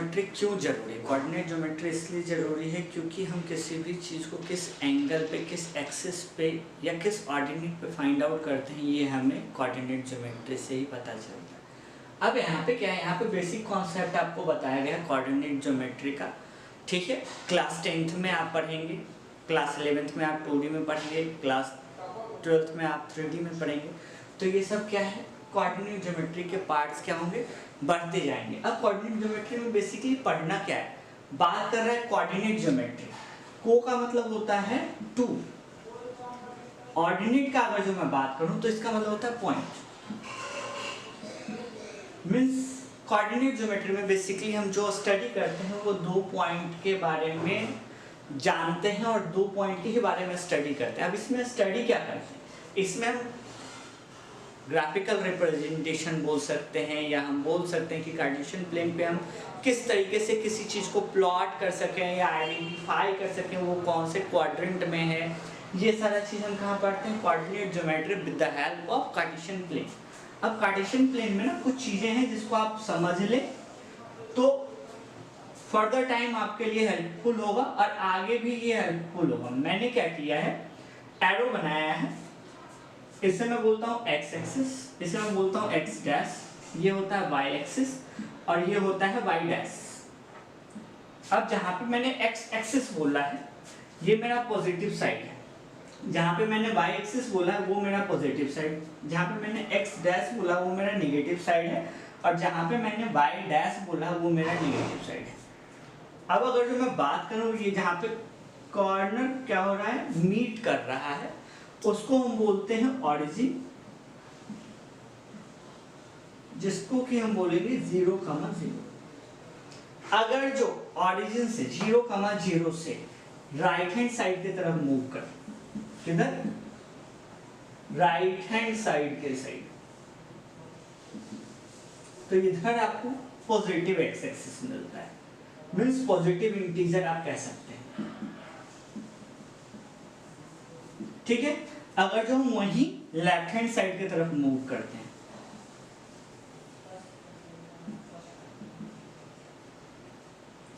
Geometry क्यों जरूरी है? कोऑर्डिनेट ज्योमेट्री इसलिए जरूरी है क्योंकि हम किसी भी चीज़ को किस एंगल पे, किस एक्सिस पे या किस ऑर्डिनेट पे फाइंड आउट करते हैं, ये हमें कोऑर्डिनेट ज्योमेट्री से ही पता चलता है। अब यहाँ पे क्या है, यहाँ पे बेसिक कॉन्सेप्ट आपको बताया गया है कोऑर्डिनेट ज्योमेट्री का, ठीक है। क्लास 10th में आप पढ़ेंगे, क्लास 11th में आप 2D में पढ़ेंगे, क्लास 12th में आप 3D में पढ़ेंगे। तो ये सब क्या है, कोऑर्डिनेट ज्योमेट्री के पार्ट्स क्या होंगे, बढ़ते जाएंगे। अब कोऑर्डिनेट ज्योमेट्री में बेसिकली पढ़ना क्या है, बात कर रहा है कोऑर्डिनेट ज्योमेट्री। को का मतलब होता है टू, ऑर्डिनेट का अगर जो मैं बात करूं तो इसका मतलब होता है पॉइंट। मींस कोऑर्डिनेट ज्योमेट्री में बेसिकली हम जो स्टडी करते हैं वो 2 पॉइंट के बारे में जानते हैं और 2 पॉइंट के ही बारे में स्टडी करते हैं। अब इसमें स्टडी क्या करते हैं, इसमें हम ग्राफिकल रिप्रेजेंटेशन बोल सकते हैं, या हम बोल सकते हैं कि कार्टेशियन प्लेन पे हम किस तरीके से किसी चीज़ को प्लॉट कर सकें या आइडेंटिफाई कर सकें वो कौन से क्वाड्रेंट में है। ये सारा चीज़ हम कहाँ पढ़ते हैं, coordinate geometry with the help of Cartesian plane. अब कार्टेशियन प्लेन में ना कुछ चीज़ें हैं जिसको आप समझ लें तो फर्दर टाइम आपके लिए हेल्पफुल होगा और आगे भी ये हेल्पफुल होगा। मैंने क्या किया है, एरो बनाया है, इसे मैं बोलता हूँ एक्स एक्सिस, इसे मैं बोलता हूँ एक्स डैश, ये होता है वाई एक्सिस और ये होता है वाई डैश। अब जहाँ पे मैंने एक्स एक्सिस बोला है ये मेरा पॉजिटिव साइड है, जहाँ पे मैंने वाई एक्सिस बोला है वो मेरा पॉजिटिव साइड, जहाँ पे मैंने एक्स डैश बोला वो मेरा नेगेटिव साइड है और जहाँ पे मैंने वाई डैश बोला वो मेरा नेगेटिव साइड है। अब अगर जो मैं बात करूँ, ये जहाँ पे कॉर्नर क्या हो रहा है, मीट कर रहा है, उसको हम बोलते हैं ऑरिजिन, जिसको कि हम बोलेंगे 0,0। अगर जो ऑरिजिन से 0,0 से राइट हैंड साइड की तरफ मूव कर, किधर, राइट हैंड साइड के साइड, तो इधर आपको पॉजिटिव एक्स एक्सिस मिलता है, मींस पॉजिटिव इंटीजर आप कह सकते हैं, ठीक है। अगर जो हम वही लेफ्ट हैंड साइड की तरफ मूव करते हैं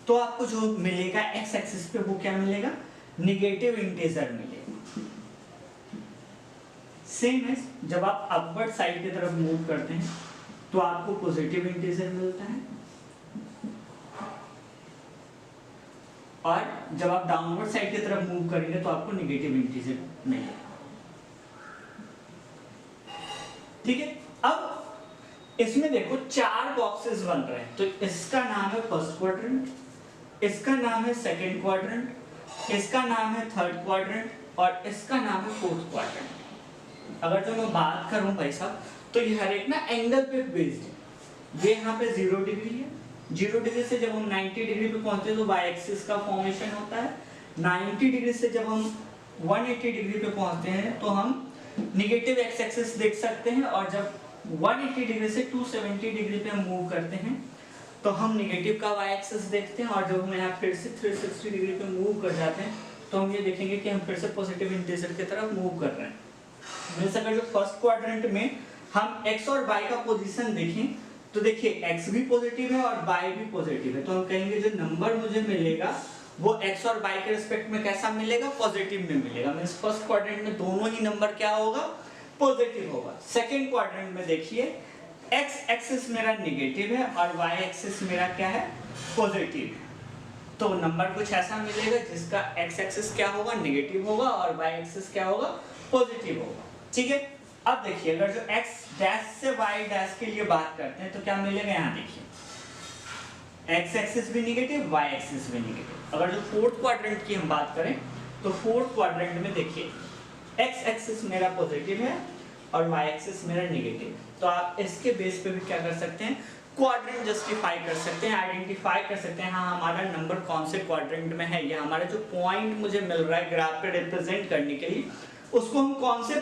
तो आपको जो मिलेगा एक्स एक्सिस पे वो क्या मिलेगा, नेगेटिव इंटीजर मिलेगा। सेम है, जब आप अपवर्ड साइड की तरफ मूव करते हैं तो आपको पॉजिटिव इंटीजर मिलता है और जब आप डाउनवर्ड साइड की तरफ मूव करेंगे तो आपको नेगेटिव इंटीजर मिलेगा, ठीक है। अब इसमें देखो 4 बॉक्सेस बन रहे हैं, तो इसका नाम है फर्स्ट क्वाड्रेंट, इसका नाम है सेकंड क्वाड्रेंट, इसका नाम है थर्ड क्वाड्रेंट और इसका नाम है फोर्थ क्वाड्रेंट। अगर जो मैं बात करूं भाई साहब तो ये हर एक ना एंगल पे बेस्ड है। ये यहाँ पे 0 डिग्री है, 0 डिग्री से जब हम 90 डिग्री पे पहुंचते हैं तो वाई एक्सिस का फॉर्मेशन होता है। 90 डिग्री से जब हम 180 डिग्री पे पहुंचते हैं तो हम नेगेटिव एक्स एक्सिस देख सकते हैं और जब 180 डिग्री से 270 डिग्री पे हम मूव करते हैं तो हम नेगेटिव का वाई एक्सिस देखते हैं और जब हम यहाँ फिर से 360 डिग्री पे मूव कर जाते हैं तो हम ये देखेंगे कि हम फिर से पॉजिटिव इंटीजर की तरफ मूव कर रहे हैं। मींस अगर जो फर्स्ट क्वाड्रेंट में हम एक्स और वाई का पोजीशन देखें तो देखिए एक्स भी पॉजिटिव है और वाई भी पॉजिटिव है, तो हम कहेंगे जो नंबर मुझे मिलेगा वो एक्स और वाई के रिस्पेक्ट में कैसा मिलेगा, पॉजिटिव में मिलेगा। मींस फर्स्ट क्वाड्रेंट में दोनों ही नंबर क्या होगा, पॉजिटिव होगा। सेकंड क्वाड्रेंट में देखिए एक्स एक्सिस मेरा नेगेटिव है और वाई एक्सिस मेरा क्या है, पॉजिटिव है, तो नंबर कुछ ऐसा मिलेगा जिसका एक्स एक्सिस क्या होगा, नेगेटिव होगा और वाई एक्सिस क्या होगा, पॉजिटिव होगा, ठीक है। अब देखिए अगर जो एक्स डैश से वाई डैश के लिए बात करते हैं तो क्या मिलेगा, यहाँ देखिए एक्स एक्सिस भी नेगेटिव, वाई एक्सिस भी नेगेटिव। अगर जो फोर्थ क्वाड्रेंट की हम बात करें तो फोर्थ क्वाड्रेंट में देखिए एक्स एक्सिस मेरा पॉजिटिव है और वाई एक्सिस मेरा नेगेटिव है, तो आप इसके बेस पे भी क्या कर सकते हैं, क्वाड्रेंट जस्टिफाई कर सकते हैं, आइडेंटिफाई कर सकते हैं, हाँ हमारा नंबर कौन से क्वाड्रेंट में है, या हमारा जो पॉइंट मुझे मिल रहा है ग्राफ पे रिप्रेजेंट करने के लिए उसको हम कौन से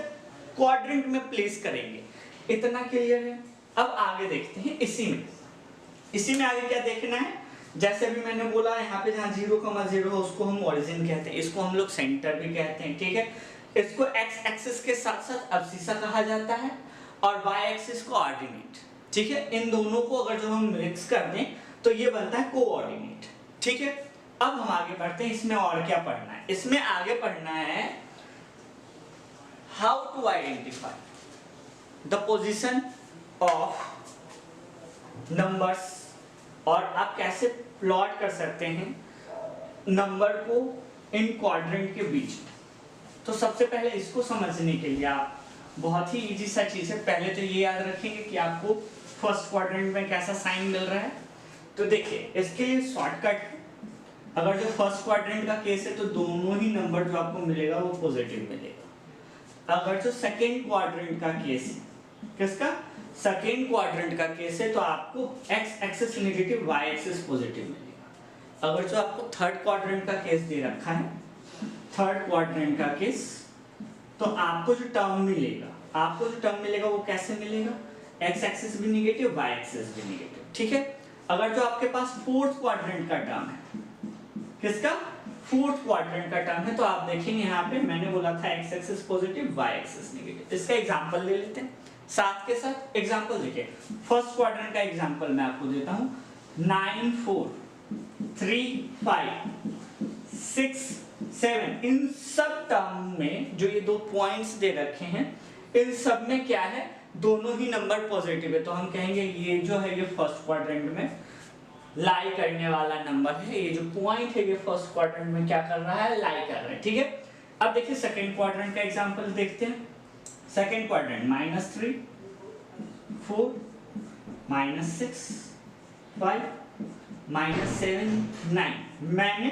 क्वाड्रेंट में प्लेस करेंगे। इतना क्लियर है। अब आगे देखते हैं इसी में आगे क्या देखना है, जैसे भी मैंने बोला यहाँ पे जहाँ 0,0 है उसको हम ओरिजिन कहते हैं, इसको हम लोग सेंटर भी कहते हैं, ठीक है। इसको एक्स एक्सिस के साथ साथ अब्सिसा कहा जाता है और वाई एक्सिस को ऑर्डिनेट, ठीक है। इन दोनों को अगर जो हम मिक्स कर दें तो ये बनता है कोऑर्डिनेट। ठीक है, अब हम आगे बढ़ते हैं, इसमें और क्या पढ़ना है? इसमें आगे पढ़ना है how to identify the position of numbers, और आप कैसे प्लॉट कर सकते हैं नंबर को इन क्वाड्रेंट के बीच में। तो सबसे पहले इसको समझने के लिए आप बहुत ही इजी सा चीज है, पहले तो ये याद रखेंगे कि आपको फर्स्ट क्वाड्रेंट में कैसा साइन मिल रहा है। तो देखिए इसके लिए शॉर्टकट, अगर जो फर्स्ट क्वाड्रेंट का केस है तो दोनों ही नंबर जो आपको मिलेगा वो पॉजिटिव मिलेगा। अगर जो सेकेंड क्वाड्रेंट का केस है, किसका? सेकेंड क्वाड्रेंट का केस है, तो आपको x axis negative y axis positive मिलेगा। अगर जो आपको थर्ड क्वाड्रेंट का केस दे रखा है, थर्ड क्वाड्रेंट का केस, तो आपको जो टर्म मिलेगा वो कैसे मिलेगा? एक्स एक्सिस भी नेगेटिव, वाई एक्सिस भी नेगेटिव। ठीक है, अगर जो आपके पास फोर्थ क्वाड्रेंट का टर्म है, किसका? फोर्थ क्वाड्रेंट का टर्म है, तो आप देखेंगे यहाँ पे मैंने बोला था x axis positive, y axis negative. इसका एग्जांपल ले लेते हैं, साथ के साथ एग्जांपल देखिए। फर्स्ट क्वाड्रेंट का एग्जांपल मैं आपको देता हूं, 9 4 3 5 6 7, इन सब टर्म में जो ये दो पॉइंट्स दे रखे हैं, इन सब में क्या है? दोनों ही नंबर पॉजिटिव है, तो हम कहेंगे ये जो है ये फर्स्ट क्वाड्रेंट में लाई करने वाला नंबर है। ये जो पॉइंट है ये फर्स्ट क्वाड्रेंट में क्या कर रहा है? लाई कर रहा है। ठीक है, अब देखिए सेकंड क्वाड्रेंट का एग्जांपल देखते हैं। सेकेंड क्वाड्रेंट -3 4 -6 5 -7 9, मैंने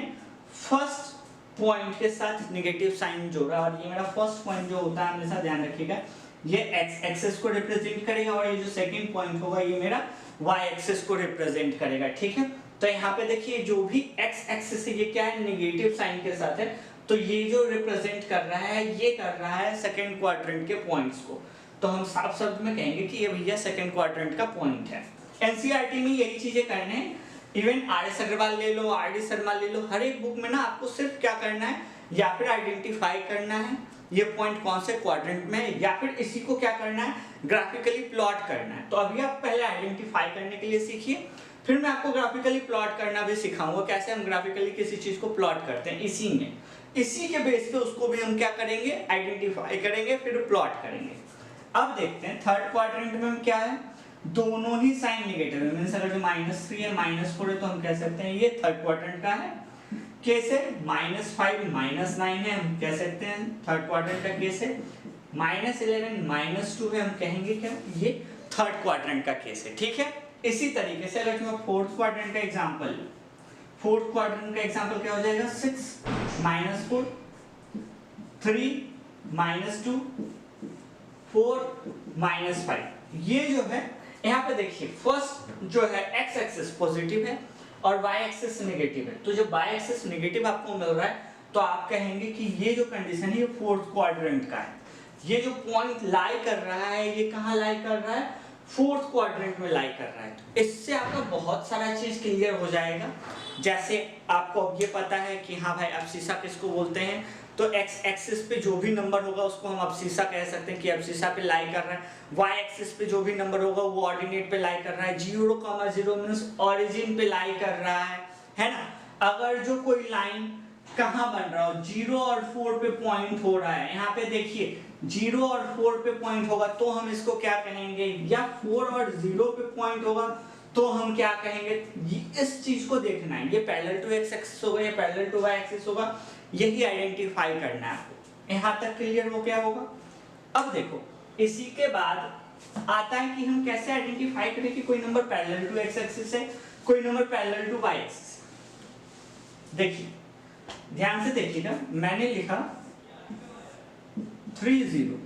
फर्स्ट पॉइंट के साथ नेगेटिव साइन जोड़ा, और ये मेरा फर्स्ट पॉइंट जो होता है हमेशा ध्यान रखिएगा ये एक्स एक्सिस को रिप्रेजेंट करेगा, और ये जो सेकंड पॉइंट होगा ये मेरा वाई एक्सिस को रिप्रेजेंट करेगा। ठीक है, तो यहाँ पे देखिए जो भी एक्स एक्सिस है ये क्या है? नेगेटिव साइन के साथ है, तो ये जो रिप्रेजेंट कर रहा है ये कर रहा है सेकंड क्वाड्रेंट के पॉइंट्स को। तो हम साफ शब्द में कहेंगे कि ये भैया सेकंड क्वाड्रेंट का पॉइंट है। एनसीईआरटी में यही चीजें करने हैं, इवन आर.एस. अग्रवाल ले लो, आर.डी. शर्मा ले लो, हर एक बुक में ना आपको सिर्फ क्या करना है, या फिर आइडेंटिफाई करना है ये पॉइंट कौन से क्वाड्रेंट में है, या फिर इसी को क्या करना है? ग्राफिकली प्लॉट करना है। तो अभी आप पहले आइडेंटिफाई करने के लिए सीखिए, फिर मैं आपको ग्राफिकली प्लॉट करना भी सिखाऊंगा, कैसे हम ग्राफिकली किसी चीज को प्लॉट करते हैं। इसी के बेस पे उसको भी हम क्या करेंगे? आइडेंटिफाई करेंगे, फिर प्लॉट करेंगे। अब देखते हैं थर्ड क्वाड्रेंट में हम क्या है? दोनों ही साइन नेगेटिव है, मींस अगर जो -3 है -4 है तो हम कह सकते हैं ये थर्ड क्वाड्रेंट का है केस है। -5 -9 है, हम कह सकते हैं थर्ड क्वाड्रेंट का केस है। -11 -2 है, हम कहेंगे क्या? ये थर्ड क्वाड्रेंट का केस है। ठीक है, इसी तरीके से अगर मैं फोर्थ क्वाड्रेंट का एग्जांपल, फोर्थ क्वाड्रेंट का एग्जांपल क्या हो जाएगा? 6 -4 3 -2 4 -5। ये जो है यहाँ पे देखिए फर्स्ट जो है एक्स एक्सिस पॉजिटिव है और वाई एक्सिस नेगेटिव है, तो जब वाई एक्सिस नेगेटिव आपको मिल रहा है तो आप कहेंगे कि ये जो कंडीशन है ये फोर्थ क्वाड्रेंट का है। ये जो पॉइंट लाई कर रहा है ये कहाँ लाई कर रहा है? फोर्थ क्वाड्रेंट में लाई कर रहा है। तो इससे आपका बहुत सारा चीज क्लियर हो जाएगा। जैसे आपको अब ये पता है कि हाँ भाई अब्सिसा किसको बोलते हैं, तो एक्स एक्सिस पे जो भी नंबर होगा उसको हम अब्सिसा कह सकते हैं कि अब्सिसा पे लाई कर रहा है। वाई एक्सिस पे जो भी नंबर होगा वो ऑर्डिनेट पे लाई कर रहा है। 0,0 मींस ओरिजिन पे लाई कर रहा है ना। अगर जो कोई लाइन कहाँ बन रहा हो, 0 और 4 पे पॉइंट हो रहा है, यहाँ पे देखिए 0 और 4 पे पॉइंट होगा तो हम इसको क्या कहेंगे, या 4 और 0 पे पॉइंट होगा तो हम क्या कहेंगे। इस चीज को देखना है, ये पैरेलल टू एक्स एक्सिस होगा या पैरेलल टू वाई एक्सिस होगा, यही आइडेंटिफाई करना है आपको। यहाँ तक क्लियर हो गया होगा। अब देखो इसी के बाद आता है कि हम कैसे आइडेंटिफाई करें कि कोई number parallel to x axis है, कोई number parallel to y axis है। देखिए ध्यान से देखिएगा, मैंने लिखा 3 0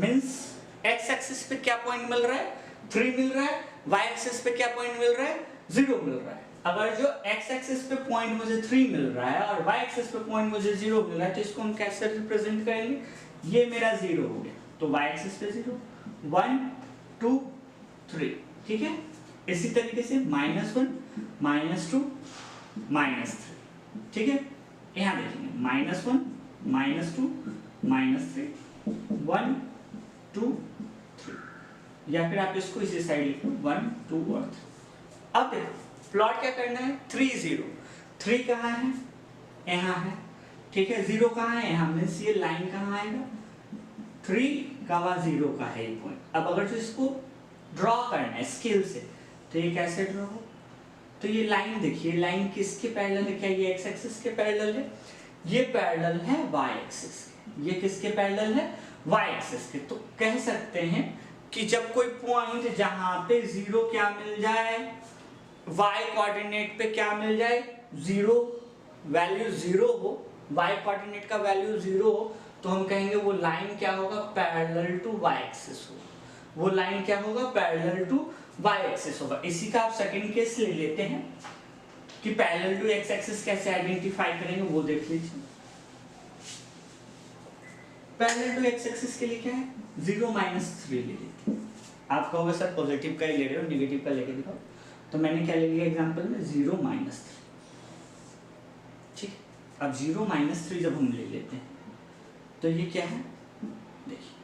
मींस एक्स एक्सिस पे क्या पॉइंट मिल रहा है? 3 मिल रहा है। वाई एक्सिस पे क्या पॉइंट मिल रहा है? 0 मिल रहा है। अगर जो एक्स एक्सिस पे पॉइंट मुझे 3 मिल रहा है और वाई एक्सिस पे पॉइंट मुझे 0 मिल रहा है, तो इसको हम कैसे रिप्रेजेंट करेंगे? ये मेरा 0 हो गया, तो वाई एक्सिस पे 0 1 2 3। ठीक है, इसी तरीके से -1 -2 -3। ठीक है, यहाँ देखेंगे -1 -2 -3 1 2 3, या फिर आप इसको इसी साइड लिखो 1 2 और 3। अब देखो प्लॉट क्या करना है, 3 0, 3 कहाँ है, यहाँ है, ठीक है, 0 कहाँ है, यहाँ, मीन्स ये लाइन कहाँ आएगा, 3 का 0 का है ये पॉइंट। अब अगर जो इसको ड्रॉ करना है स्केल से तो ये कैसे ड्रॉ हो, तो ये लाइन देखिए, लाइन किसके पैरेलल है, क्या ये एक्स एक्सिस के पैरेलल है, ये पैरेलल है वाई एक्सिस के, ये किसके पैरेलल है, वाई एक्सिस के। तो कह सकते हैं कि जब कोई पॉइंट जहां पे 0 क्या मिल जाए, वाई कोऑर्डिनेट पे क्या मिल जाए, 0 वैल्यू 0 हो, वाई कोऑर्डिनेट का वैल्यू 0 हो, तो हम कहेंगे वो लाइन क्या होगा, पैरेलल टू वाई एक्सिस होगा, वो लाइन क्या होगा, पैरेलल टू वाई एक्सिस होगा। इसी का आप सेकंड केस ले लेते हैं कि पैरेलल टू एक्स एक्सिस कैसे आइडेंटिफाई करेंगे, वो देख लीजिए। पैरेलल टू एक्स एक्सिस के लिए क्या है, 0 -3 ले लेते हैं। आप कहोगे सर पॉजिटिव का ही ले रहे हो, नेगेटिव का लेके दिखाओ, तो मैंने क्या ले लिया एग्जांपल में, 0 -3, ठीक है। अब 0 -3 जब हम ले लेते हैं तो ये क्या है, देखिए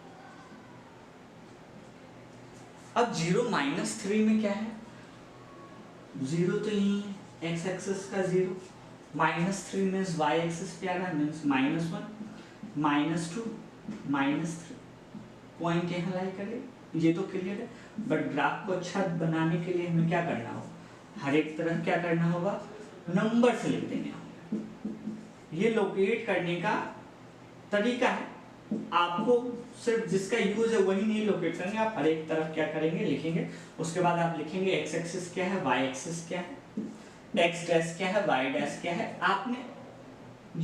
अब 0 -3 में क्या है, 0 तो यही है, x एक्सिस का 0, -3 मीन्स y एक्सिस पे आ रहा है, मीन्स -1 -2 -3, पॉइंट यहाँ लाई करे, ये तो क्लियर है। बट ग्राफ को अच्छा बनाने के लिए हमें क्या करना होगा, हर एक तरफ क्या करना होगा, नंबर से लिख देने होंगे। ये लोकेट करने का तरीका है, आपको सिर्फ जिसका यूज है वही नहीं लोकेट करेंगे, आप हर एक तरफ क्या करेंगे, लिखेंगे। उसके बाद आप लिखेंगे एक्स एक्सिस क्या है, वाई एक्सिस क्या है, एक्स डैश क्या है, वाई डैश क्या है। आपने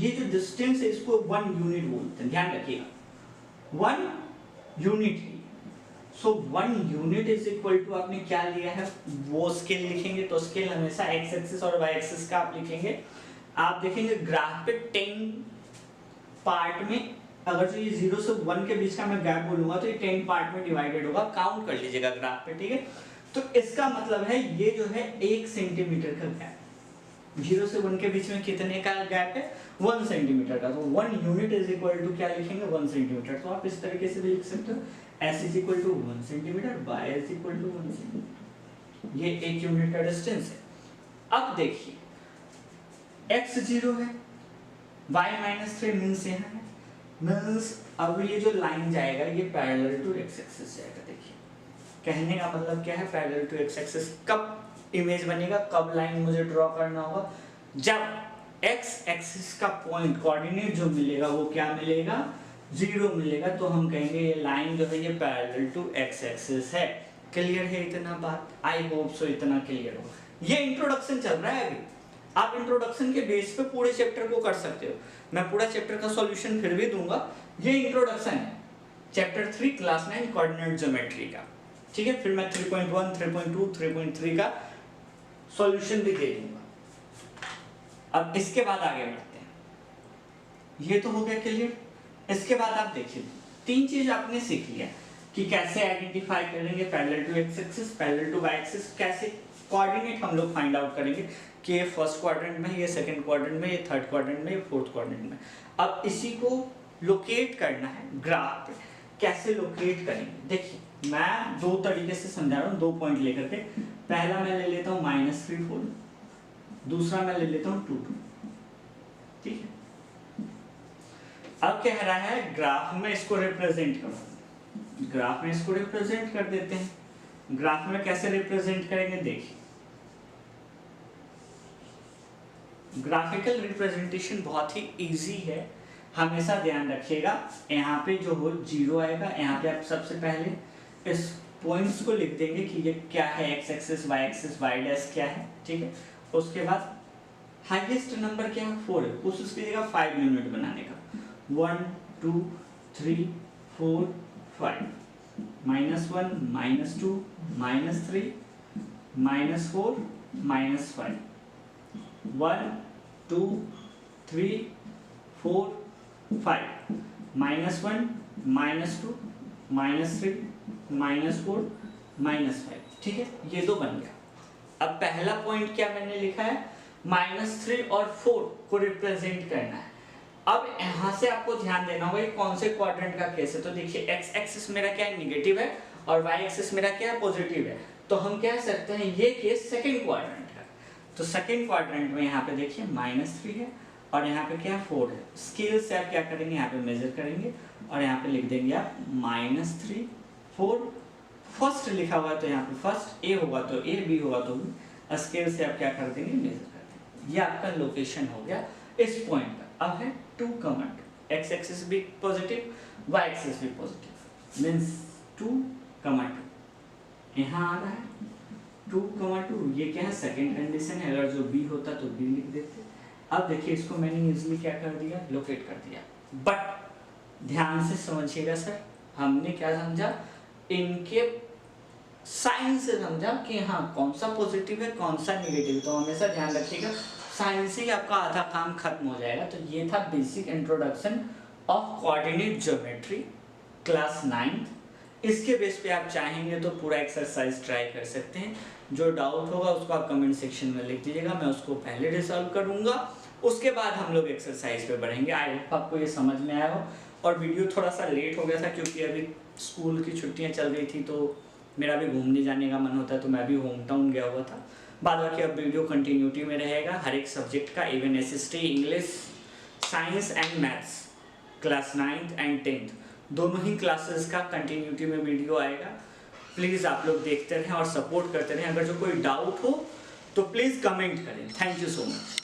ये जो डिस्टेंस है इसको 1 यूनिट बोलते हैं, ध्यान रखिएगा 1 यूनिट है। सो 1 यूनिट इज इक्वल टू आपने क्या लिया है, वो स्केल लिखेंगे। तो स्केल हमेशा एक्स एक्सिस और वाई एक्सिस का आप लिखेंगे। आप देखेंगे ग्राफ पे 10 पार्ट में, अगर जो ये 0 से 1 के बीच का मैं गैप बोलूंगा तो ये 10 पार्ट में डिवाइडेड होगा, काउंट कर लीजिएगा ग्राफ पे, ठीक है। तो इसका मतलब है ये जो है 1 सेंटीमीटर का गैप, 0 से 1 के बीच में कितने का गैप है, 1 सेंटीमीटर का। तो 1 यूनिट इज इक्वल टू क्या लिखेंगे, 1 सेंटीमीटर। तो आप इस तरीके से भी लिख सकते हो, s is equal to 1 centimetre, y is equal to 1 centimetre. ये 1 यूनिट का डिस्टेंस है। अब देखिए x 0 है, y -3 मींस यहाँ है, मींस अब ये जो लाइन जाएगा ये पैरेलल टू x एक्सिस जाएगा। देखिए कहने का मतलब क्या है, पैरेलल टू x एक्सिस कब इमेज बनेगा, कब लाइन मुझे ड्रॉ करना होगा, जब x एक्सिस का पॉइंट कोऑर्डिनेट जो मिलेगा वो क्या मिलेगा, 0 मिलेगा। तो हम कहेंगे ये लाइन जो है ये पैरेलल टू x एक्सिस है। क्लियर है इतना बात, आई होप सो इतना क्लियर हो। ये इंट्रोडक्शन चल रहा है अभी, आप इंट्रोडक्शन के बेस पे पूरे चैप्टर को कर सकते हो। मैं पूरा चैप्टर का सॉल्यूशन फिर भी दूंगा, ये इंट्रोडक्शन है चैप्टर 3 क्लास 9 कोऑर्डिनेट ज्योमेट्री का, ठीक है। फिर मैं 3.1, 3.2, 3.3 का सॉल्यूशन भी दे दूंगा। अब इसके बाद आगे बढ़ते हैं। ये तो हो गया क्लियर। इसके बाद आप देखिए 3 चीज आपने सीख लिया कि कैसे आइडेंटिफाई करेंगे parallel to x axis, parallel to y axis, कैसे कोऑर्डिनेट हम लोग फाइंड आउट करेंगे कि ये फर्स्ट क्वाड्रेंट में, ये सेकंड क्वाड्रेंट में, ये थर्ड क्वाड्रेंट में, ये फोर्थ क्वाड्रेंट में। अब इसी को लोकेट करना है ग्राफ पे, कैसे लोकेट करेंगे। देखिए मैं 2 तरीके से समझा रहा हूँ, 2 पॉइंट लेकर के। पहला मैं ले लेता हूँ -3 4, दूसरा मैं ले लेता हूँ 2 2, ठीक है। अब कह रहा है ग्राफ में इसको रिप्रेजेंट करो, ग्राफ में इसको रिप्रेजेंट कर देते हैं। ग्राफ में कैसे रिप्रेजेंट करेंगे, देखिए ग्राफिकल रिप्रेजेंटेशन बहुत ही इजी है, हमेशा ध्यान रखिएगा। यहाँ पे जो हो 0 आएगा, यहाँ पे आप सबसे पहले इस पॉइंट्स को लिख देंगे कि ये क्या है, x axis, y axis, y dash क्या है, ठीक है। उसके बाद हाईएस्ट नंबर क्या है, 4 है, कोशिश कीजिएगा 5 यूनिट बनाने का। 1 2 3 4 5, -1 -2 -3 -4 -5, 1 2 3 4 5, -1 -2 -3 -4 -5, ठीक है। ये तो बन गया। अब पहला पॉइंट क्या मैंने लिखा है, -3 और 4 को रिप्रेजेंट करना है। अब यहाँ से आपको ध्यान देना होगा कौन से क्वाड्रेंट का केस है। तो देखिए x एक्सिस मेरा क्या है, निगेटिव है, और y एक्सिस मेरा क्या है, पॉजिटिव है। तो हम कह सकते हैं ये केस सेकंड क्वाड्रेंट है। तो सेकंड क्वाड्रेंट में यहाँ पे देखिए -3 है और यहाँ पे क्या 4 है। स्केल से आप क्या करेंगे, यहाँ पे मेजर करेंगे और यहाँ पे लिख देंगे आप -3 4। फर्स्ट लिखा हुआ है तो यहाँ पे फर्स्ट, ए होगा तो ए, बी होगा तो बी। स्केल से आप क्या कर देंगे, मेजर कर देंगे। ये आपका लोकेशन हो गया इस पॉइंट पर। अब है 2, 2, एक्स एक्सिस भी पॉजिटिव, वाई एक्सिस भी पॉजिटिव, मीन्स 2, 2 यहाँ आ रहा है 2, 2। ये क्या है, सेकंड कंडीशन है। अगर जो बी होता तो बी लिख देते। अब देखिए इसको मैंने इजीली क्या कर दिया, लोकेट कर दिया। बट ध्यान से समझिएगा सर, हमने क्या समझा, इनके साइन से समझा कि हाँ कौन सा पॉजिटिव है कौन सा नेगेटिव। तो हमेशा ध्यान रखिएगा, साइन से ही आपका आधा काम खत्म हो जाएगा। तो ये था basic introduction of coordinate geometry class 9th। इसके बेस पे आप चाहेंगे तो पूरा एक्सरसाइज ट्राई कर सकते हैं। जो डाउट होगा उसको आप कमेंट सेक्शन में लिख दीजिएगा, मैं उसको पहले रिजॉल्व करूंगा, उसके बाद हम लोग एक्सरसाइज पे बढ़ेंगे। आई होप आपको ये समझ में आया हो। और वीडियो थोड़ा सा लेट हो गया था क्योंकि अभी स्कूल की छुट्टियां चल रही थी, तो मेरा भी घूमने जाने का मन होता है, तो मैं भी होम टाउन गया हुआ था। बाद बाकी अब वीडियो कंटिन्यूटी में रहेगा हर एक सब्जेक्ट का, even SST, English, science and maths, class 9th and 10th दोनों ही क्लासेस का कंटिन्यूटी में वीडियो आएगा। प्लीज़ आप लोग देखते रहें और सपोर्ट करते रहें। अगर जो कोई डाउट हो तो प्लीज़ कमेंट करें। Thank you so much.